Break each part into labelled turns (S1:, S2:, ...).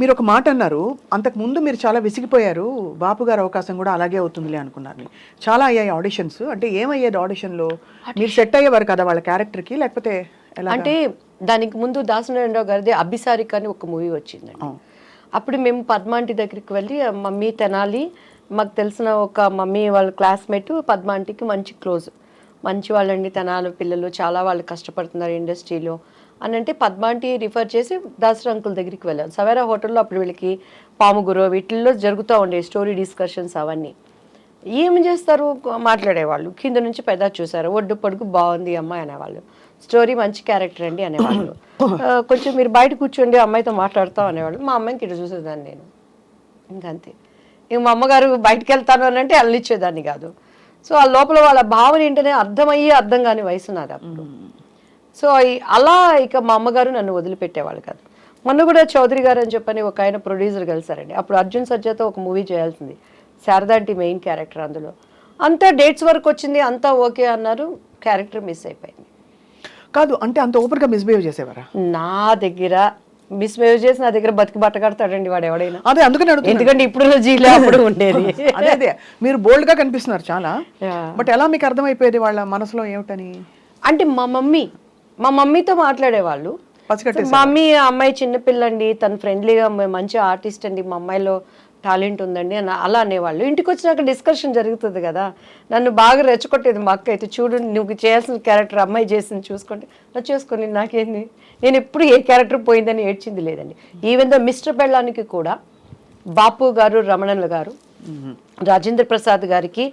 S1: మీరు ఒక మాట అన్నారు, అంతకుముందు మీరు చాలా విసిగిపోయారు, బాపు గారు అవకాశం కూడా అలాగే అవుతుందిలే అనుకున్నారు. చాలా అయ్యాయి ఆడిషన్స్, అంటే ఏమయ్యేది ఆడిషన్లో? మీరు సెట్ అయ్యేవారు కదా వాళ్ళ క్యారెక్టర్కి, లేకపోతే ఎలా?
S2: అంటే దానికి ముందు దాసనారాయణరావు గారిది అభిసారిక అని ఒక మూవీ వచ్చిందండి. అప్పుడు మేము పద్మాంటి దగ్గరికి వెళ్ళి, మమ్మీ తెనాలి, మాకు తెలిసిన ఒక మమ్మీ వాళ్ళ క్లాస్మేట్ పద్మాంటికి మంచి క్లోజ్, మంచి వాళ్ళండి తెనాలి పిల్లలు, చాలా వాళ్ళు కష్టపడుతున్నారు ఇండస్ట్రీలో అని అంటే పద్మాంటి రిఫర్ చేసి దాసరా అంకుల్ దగ్గరికి వెళ్ళాను. సవేరా హోటల్లో అప్పుడు వీళ్ళకి పాముగురో వీటిల్లో జరుగుతూ ఉండే స్టోరీ డిస్కషన్స్ అవన్నీ. ఏమి చేస్తారు, మాట్లాడేవాళ్ళు, కింద నుంచి పెద్ద చూసారు, ఒడ్డు పొడుగు బాగుంది అమ్మాయి అనేవాళ్ళు, స్టోరీ మంచి క్యారెక్టర్ అండి అనేవాళ్ళు, కొంచెం మీరు బయట కూర్చోండి అమ్మాయితో మాట్లాడతాం అనేవాళ్ళు. మా అమ్మాయికి ఇటు చూసేదాన్ని నేను, ఇంకంతే. ఇంక మా అమ్మగారు బయటకు వెళ్తాను అని అంటే అల్లిచ్చేదాన్ని కాదు. సో ఆ లోపల వాళ్ళ భావన ఏంటనే అర్థమయ్యి అర్థం కాని వయసు నాది అప్పుడు. సో అలా ఇక మా అమ్మగారు నన్ను వదిలిపెట్టేవాళ్ళు కాదు. మొన్న కూడా చౌదరి గారు అని చెప్పని ఒక ఆయన ప్రొడ్యూసర్ కలిసారండి. అప్పుడు అర్జున్ సర్జాతో ఒక మూవీ చేయాల్సింది, శారదాంటి మెయిన్ క్యారెక్టర్. అందులో అంతా డేట్స్ వరకు వచ్చింది, అంతా ఓకే అన్నారు, క్యారెక్టర్ మిస్ అయిపోయింది.
S1: కాదు అంటే అంత ఓపెన్గా మిస్బిహేవ్ చేసేవారా?
S2: నా దగ్గర మిస్బిహేవ్ చేసి నా దగ్గర బతికి బట్ట కడతాడండి వాడు ఎవడైనా.
S1: అదే అందుకని అడుగుతున్నా.
S2: ఎందుకంటే ఇప్పుడు జీలో అప్పుడు ఉండేది.
S1: అదే అదే మీరు బోల్డ్ గా కనిపిస్తున్నారు చాలా, బట్ ఎలా మీకు అర్థమైపోయేది వాళ్ళ మనసులో ఏమిటని?
S2: అంటే మా మమ్మీతో మాట్లాడేవాళ్ళు. మమ్మీ అమ్మాయి చిన్నపిల్లండి, తను ఫ్రెండ్లీగా మంచి ఆర్టిస్ట్ అండి, మా అమ్మాయిలో టాలెంట్ ఉందండి అని అలా అనేవాళ్ళు. ఇంటికి వచ్చినాక డిస్కషన్ జరుగుతుంది కదా, నన్ను బాగా రెచ్చగొట్టేది మా అక్క అయితే, చూడు నువ్వు చేయాల్సిన క్యారెక్టర్ అమ్మాయి చేసింది చూసుకోండి, నా చేసుకోండి, నాకేంది, నేను ఎప్పుడు ఏ క్యారెక్టర్ పోయిందని ఏడ్చింది లేదండి. ఈవెన్ దో మిస్టర్ బెళ్ళానికి కూడా బాపు గారు, రమణల గారు, రాజేంద్ర ప్రసాద్ గారికి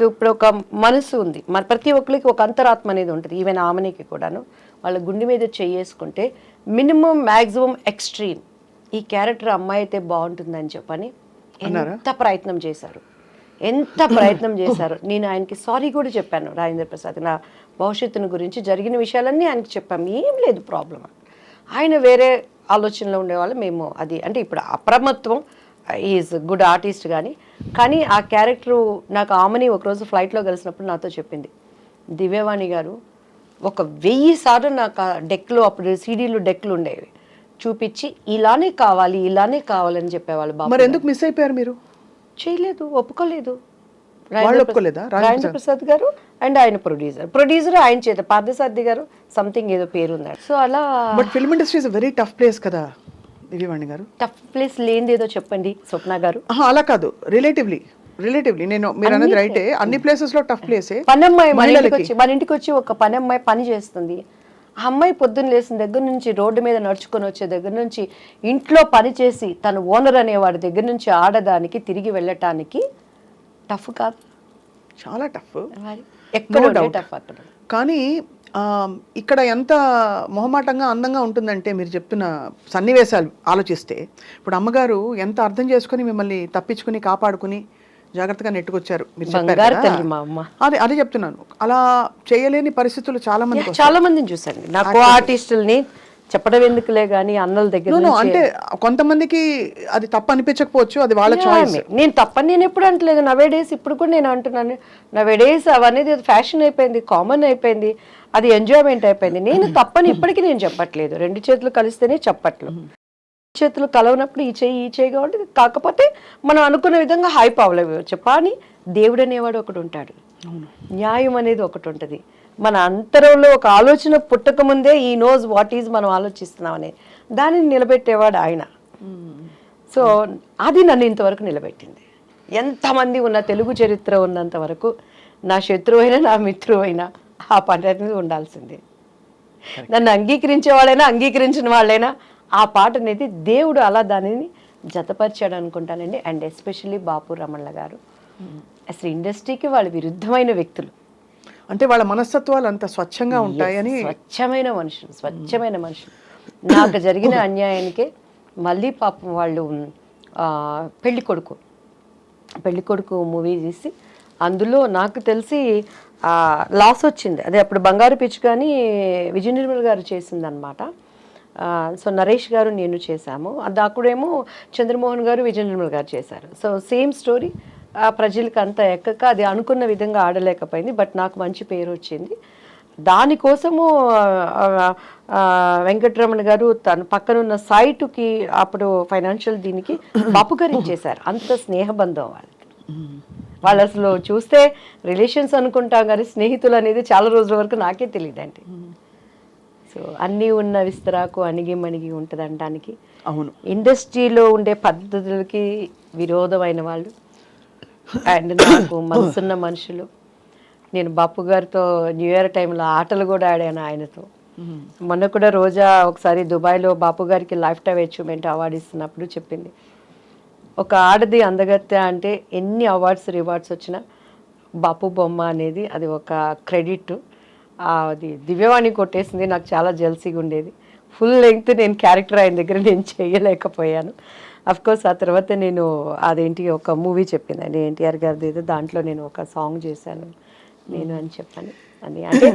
S2: ఇప్పుడు ఒక మనసు ఉంది, మన ప్రతి ఒక్కరికి ఒక అంతరాత్మ అనేది ఉంటుంది. ఈవెన్ ఆమెనికి కూడాను వాళ్ళ గుండె మీద చేసుకుంటే మినిమం మ్యాక్సిమం ఎక్స్ట్రీమ్ ఈ క్యారెక్టర్ అమ్మాయి అయితే బాగుంటుందని చెప్పని ఎంత ప్రయత్నం చేశారు, ఎంత ప్రయత్నం చేశారు. నేను ఆయనకి సారీ కూడా చెప్పాను, రాజేంద్ర ప్రసాద్ నా భవిష్యత్తును గురించి జరిగిన విషయాలన్నీ ఆయనకి చెప్పాము, ఏం లేదు ప్రాబ్లం. ఆయన వేరే ఆలోచనలో ఉండేవాళ్ళు, మేము అది అంటే ఇప్పుడు అప్రమత్వం, ఈజ్ గుడ్ ఆర్టిస్ట్ కానీ ఆ క్యారెక్టరు నాకు ఆమెని ఒకరోజు ఫ్లైట్లో కలిసినప్పుడు నాతో చెప్పింది, దివ్యవాణి గారు 1000 సార్లు నాకు ఆ డెక్లో, అప్పుడు సీడీలు డెక్లు ఉండేవి, చూపించి ఇలానే కావాలని చెప్పేవాళ్ళు. బాబు
S1: మరి ఎందుకు మిస్ అయిపోయారు మీరు?
S2: చేయలేదు, ఒప్పుకోలేదు.
S1: ఒప్పుకోలేదా?
S2: రాజేంద్ర ప్రసాద్ గారు అండ్ ఆయన ప్రొడ్యూసర్ ఆయన చేత పార్థసారథి గారు సంథింగ్ ఏదో పేరు ఉన్నారు. సో అలా.
S1: But film industry is very tough place కదా దివ్యవాణి గారు.
S2: టఫ్ ప్లేస్ లేనిది ఏదో చెప్పండి స్వప్న గారు.
S1: అలా కాదు, రిలేటివ్లీ నేను మీరు అనేది రైటే, అన్ని ప్లేసెస్ లో టఫ్ ప్లేసే.
S2: పనమ్మాయి మన ఇంటికి వచ్చి ఒక పనమ్మాయి పని చేస్తుంది, ఆ అమ్మాయి పొద్దున్న లేసిన దగ్గర నుంచి రోడ్డు మీద నడుచుకొని వచ్చే దగ్గర నుంచి ఇంట్లో పని చేసి తను ఓనర్ అనేవాడి దగ్గర నుంచి ఆడదానికి తిరిగి వెళ్ళటానికి టఫ్ కాదు,
S1: చాలా టఫ్,
S2: ఎక్కడ టఫ్ అక్కడ.
S1: కానీ ఇక్కడ ఎంత మొహమాటంగా అందంగా ఉంటుందంటే మీరు చెప్తున్న సన్నివేశాలు ఆలోచిస్తే, ఇప్పుడు అమ్మగారు ఎంత అర్థం చేసుకుని మిమ్మల్ని తప్పించుకుని కాపాడుకుని జాగ్రత్తగా నెట్టుకొచ్చారు. మీరు అదే చెప్తున్నాను, అలా చేయలేని పరిస్థితులు చాలా
S2: మందిని చూసాను. నాకు ఆర్టిస్టుల్ని చెప్పడం ఎందుకులే గానీ అన్నల దగ్గర
S1: అంటే కొంతమందికి అది తప్పు అనిపించకపోవచ్చు, అది వాళ్ళ చాయిస్.
S2: నేను తప్పని నేను ఎప్పుడు అంటలేదు. నవేడేస్ ఇప్పుడు కూడా నేను అంటున్నాను, నవేడేస్ అవనేది ఫ్యాషన్ అయిపోయింది, కామన్ అయిపోయింది, అది ఎంజాయ్మెంట్ అయిపోయింది. నేను తప్పని ఇప్పటికీ నేను చెప్పట్లేదు, 2 చేతులు కలిస్తేనే చెప్పట్లు, చేతులు కలవనప్పుడు ఈ చేయి కాబట్టి. కాకపోతే మనం అనుకున్న విధంగా హైప్ అవ్వలేవచ్చు. కానీ దేవుడు అనేవాడు ఒకటి ఉంటాడు, న్యాయం అనేది ఒకటి ఉంటుంది. మన అంతరంలో ఒక ఆలోచన పుట్టక ముందే ఈ నోస్ వాట్ ఈజ్ మనం ఆలోచిస్తున్నామని దానిని నిలబెట్టేవాడు ఆయన. సో అది నన్ను ఇంతవరకు నిలబెట్టింది. ఎంతమంది ఉన్న తెలుగు చరిత్ర ఉన్నంత వరకు నా శత్రువు అయినా నా మిత్రువు అయినా ఆ పని అనేది ఉండాల్సిందే. నన్ను అంగీకరించేవాళ్ళైనా అంగీకరించిన వాళ్ళైనా ఆ పాట అనేది దేవుడు అలా దానిని జతపరిచాడు అనుకుంటానండి. అండ్ ఎస్పెషల్లీ బాపు రమణల గారు అసలు ఇండస్ట్రీకి వాళ్ళు విరుద్ధమైన వ్యక్తులు,
S1: అంటే వాళ్ళ మనస్తత్వాలు అంత స్వచ్ఛంగా ఉంటాయని.
S2: స్వచ్ఛమైన మనుషులు. నాకు జరిగిన అన్యాయానికే మళ్ళీ పాపం వాళ్ళు పెళ్లి కొడుకు మూవీ తీసి అందులో నాకు తెలిసి లాస్ వచ్చింది. అదే అప్పుడు బంగారు పిచ్చి కానీ విజయ నిర్మల్ గారు చేసిందనమాట. సో నరేష్ గారు నేను చేశాము, అది అక్కడేమో చంద్రమోహన్ గారు విజయ నిర్మల్ గారు చేశారు. సో సేమ్ స్టోరీ, ప్రజలకు అంతా ఎక్కక అది అనుకున్న విధంగా ఆడలేకపోయింది. బట్ నాకు మంచి పేరు వచ్చింది. దానికోసము వెంకటరమణ గారు తన పక్కనున్న సైటుకి అప్పుడు ఫైనాన్షియల్ దీనికి బాపు గారు ఇచ్చేశారు. అంత స్నేహబంధం వాళ్ళకి. వాళ్ళు అసలు చూస్తే రిలేషన్స్ అనుకుంటాం కానీ స్నేహితులు అనేది చాలా రోజుల వరకు నాకే తెలియదండి. సో అన్నీ ఉన్న విస్తరాకు అణిగి మణిగి ఉంటుంది అనడానికి.
S1: అవును,
S2: ఇండస్ట్రీలో ఉండే పద్ధతులకి విరోధమైన వాళ్ళు అండ్ నాకు మనసున్న మనుషులు. నేను బాపు గారితో న్యూ ఇయర్ టైంలో ఆటలు కూడా ఆడాను ఆయనతో. మొన్న కూడా రోజా ఒకసారి దుబాయ్లో బాపు గారికి లైఫ్ టైమ్ అచీవ్మెంట్ అవార్డు ఇస్తున్నప్పుడు చెప్పింది, ఒక ఆడది అందగత్తె అంటే ఎన్ని అవార్డ్స్ రివార్డ్స్ వచ్చినా బాపు బొమ్మ అనేది అది ఒక క్రెడిట్. అది దివ్యవాణి కొట్టేసింది. నాకు చాలా జెల్సీగా ఉండేది. ఫుల్ లెంగ్త్ నేను క్యారెక్టర్ ఆయన దగ్గర నేను చేయలేకపోయాను. అఫ్కోర్స్ ఆ తర్వాత నేను అదేంటి ఒక మూవీ చెప్పిందండి ఎన్టీఆర్ గారిది ఏదో, దాంట్లో నేను ఒక సాంగ్ చేశాను నేను అని చెప్పాను. అది అంటే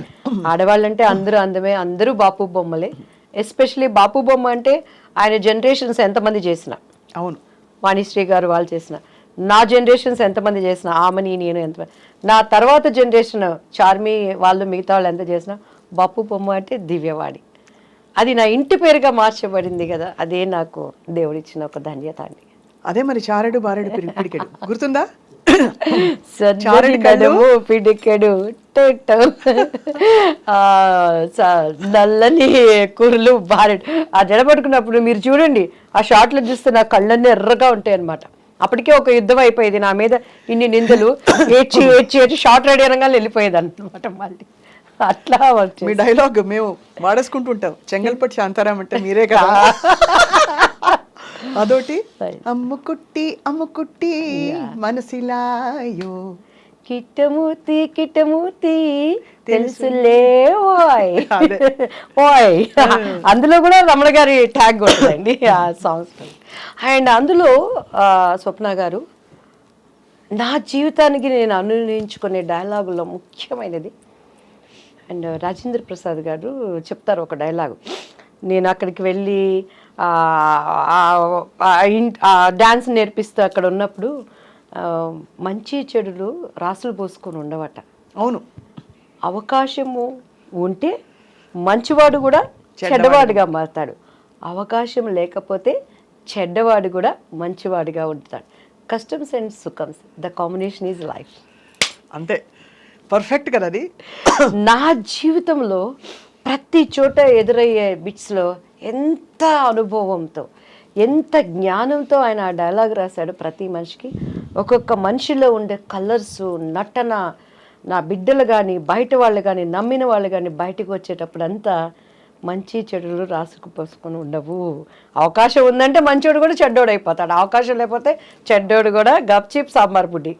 S2: ఆడవాళ్ళంటే అందరూ అందమే, అందరూ బాపు బొమ్మలే. ఎస్పెషలీ బాపు బొమ్మ అంటే ఆయన జనరేషన్స్ ఎంతమంది చేసిన,
S1: అవును,
S2: వాణిశ్రీ గారు వాళ్ళు చేసిన, నా జనరేషన్స్ ఎంతమంది చేసిన, ఆమెని నేను ఎంతమంది, నా తర్వాత జనరేషన్ చార్మి వాళ్ళు మిగతా వాళ్ళు ఎంత చేసిన, బాపు బొమ్మ అంటే దివ్యవాణి. అది నా ఇంటి పేరుగా మార్చబడింది కదా, అదే నాకు దేవుడిచ్చిన ఒక ధన్యత అండి.
S1: అదే మరి చారెడు బారెడు పిడికెడు గుర్తుందా?
S2: పిడికెడు నల్లని కురులు బారెడు. ఆ జడ పట్టుకున్నప్పుడు మీరు చూడండి, ఆ షార్ట్లో చూస్తే నా కళ్ళన్నీ ఎర్రగా ఉంటాయి అనమాట. అప్పటికే ఒక యుద్ధం అయిపోయేది నా మీద, ఇన్ని నిందలు ఏడ్చి ఏడ్చి ఏడ్చి షార్ట్ రెడీ అనగానే వెళ్ళిపోయేది అనమాట. మళ్ళీ అట్లా
S1: మీ డైలాగ్ మేము వాడేసుకుంటుంటాం, చెంగల్పట్టి శాంతారాం అంటే మీరే కదా. అదోటి అమ్ముకుట్టి అమ్ముకుట్టి మనసిలాయో
S2: కిట్టమూర్తి కిట్టమూర్తి తెలుసులే ఓయ్ ఓయ్. అందులో కూడా రమణ గారి ట్యాగ్ ఉంటుందండి ఆ సాంగ్స్. అండ్ అందులో స్వప్న గారు నా జీవితానికి నేను అనునించుకునే డైలాగుల్లో ముఖ్యమైనది, అండ్ రాజేంద్ర ప్రసాద్ గారు చెప్తారు ఒక డైలాగు. నేను అక్కడికి వెళ్ళి డ్యాన్స్ నేర్పిస్తూ అక్కడ ఉన్నప్పుడు మంచి చెడులు రాసులు పోసుకొని ఉండవట.
S1: అవును,
S2: అవకాశము ఉంటే మంచివాడు కూడా చెడ్డవాడిగా మారుతాడు, అవకాశం లేకపోతే చెడ్డవాడు కూడా మంచివాడిగా ఉంటాడు. కస్టమ్స్ అండ్ సుఖమ్స్, ద కాంబినేషన్ ఈజ్ లైఫ్.
S1: అంతే, పర్ఫెక్ట్ కదా అది.
S2: నా జీవితంలో ప్రతి చోట ఎదురయ్యే బిట్స్లో ఎంత అనుభవంతో ఎంత జ్ఞానంతో ఆయన ఆ డైలాగ్ రాశాడు. ప్రతి మనిషికి ఒక్కొక్క మనిషిలో ఉండే కలర్స్, నటన, నా బిడ్డలు కానీ బయట వాళ్ళు కానీ నమ్మిన వాళ్ళు కానీ బయటకు వచ్చేటప్పుడు అంతా మంచి చెడులు రాసుకు పోసుకొని ఉండవు. అవకాశం ఉందంటే మంచోడు కూడా చెడ్డోడు అయిపోతాడు, అవకాశం లేకపోతే చెడ్డోడు కూడా గప్చిప్ సాంబార్ బుడ్డి.